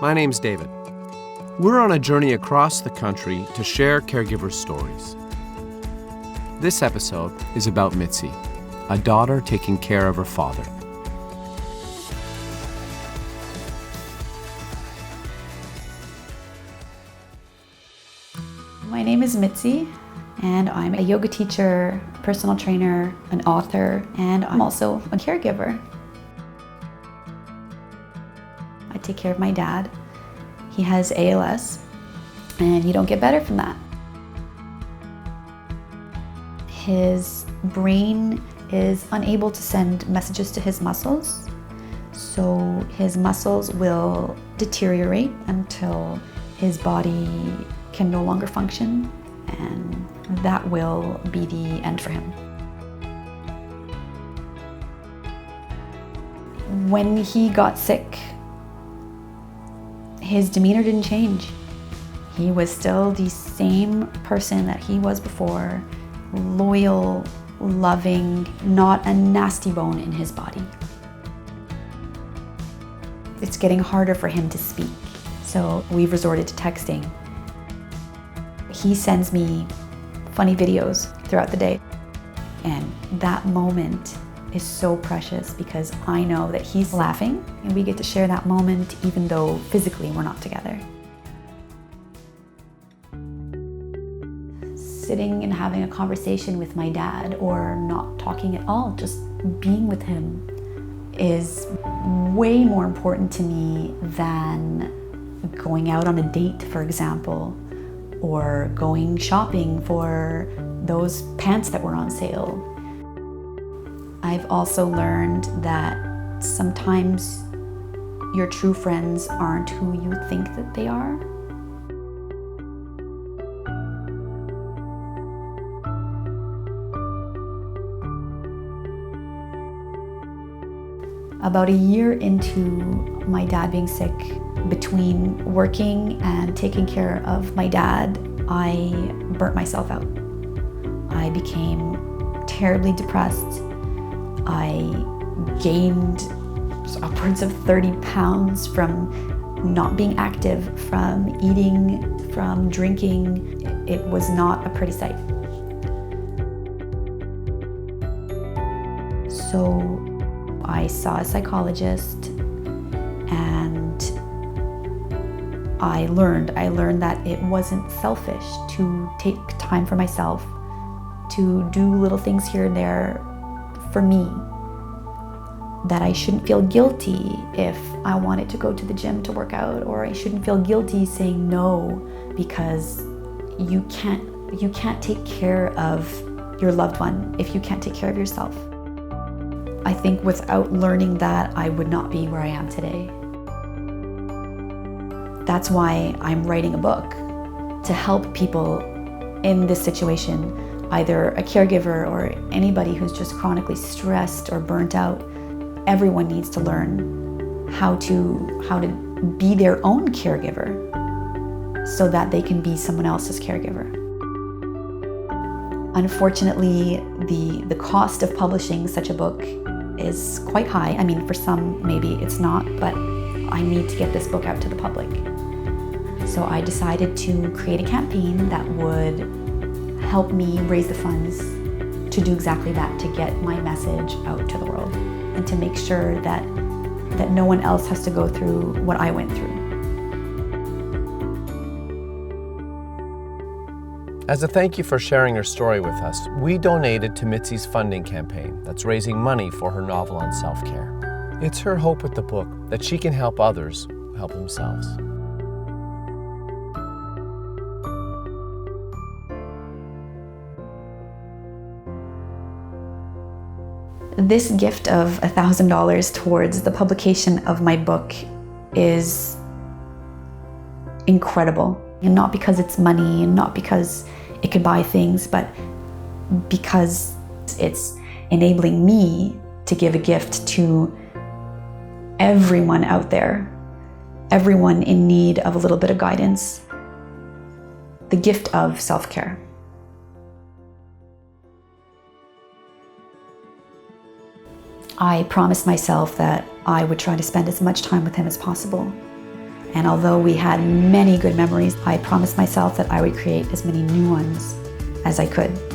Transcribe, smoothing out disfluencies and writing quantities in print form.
My name's David. We're on a journey across the country to share caregiver stories. This episode is about Mitzi, a daughter taking care of her father. My name is Mitzi, and I'm a yoga teacher, personal trainer, an author, and I'm also a caregiver. I take care of my dad. He has ALS, and you don't get better from that. His brain is unable to send messages to his muscles, so his muscles will deteriorate until his body can no longer function, and that will be the end for him. When he got sick, his demeanor didn't change. He was still the same person that he was before, loyal, loving, not a nasty bone in his body. It's getting harder for him to speak, so we've resorted to texting. He sends me funny videos throughout the day, and that moment is so precious because I know that he's laughing and we get to share that moment even though physically we're not together. Sitting and having a conversation with my dad, or not talking at all, just being with him, is way more important to me than going out on a date, for example, or going shopping for those pants that were on sale. I've also learned that sometimes your true friends aren't who you think that they are. About a year into my dad being sick, between working and taking care of my dad, I burnt myself out. I became terribly depressed. I gained upwards of 30 pounds from not being active, from eating, from drinking. It was not a pretty sight. So I saw a psychologist, and I learned that it wasn't selfish to take time for myself, to do little things here and there for me, that I shouldn't feel guilty if I wanted to go to the gym to work out, or I shouldn't feel guilty saying no because you can't take care of your loved one if you can't take care of yourself. I think without learning that, I would not be where I am today. That's why I'm writing a book, to help people in this situation, either a caregiver or anybody who's just chronically stressed or burnt out. Everyone needs to learn how to be their own caregiver so that they can be someone else's caregiver. Unfortunately, the cost of publishing such a book is quite high. I mean, for some, maybe it's not, but I need to get this book out to the public. So I decided to create a campaign that would help me raise the funds to do exactly that, to get my message out to the world and to make sure that no one else has to go through what I went through. As a thank you for sharing her story with us, we donated to Mitzi's funding campaign that's raising money for her novel on self-care. It's her hope with the book that she can help others help themselves. This gift of $1,000 towards the publication of my book is incredible. And not because it's money, and not because it could buy things, but because it's enabling me to give a gift to everyone out there, everyone in need of a little bit of guidance. The gift of self-care. I promised myself that I would try to spend as much time with him as possible. And although we had many good memories, I promised myself that I would create as many new ones as I could.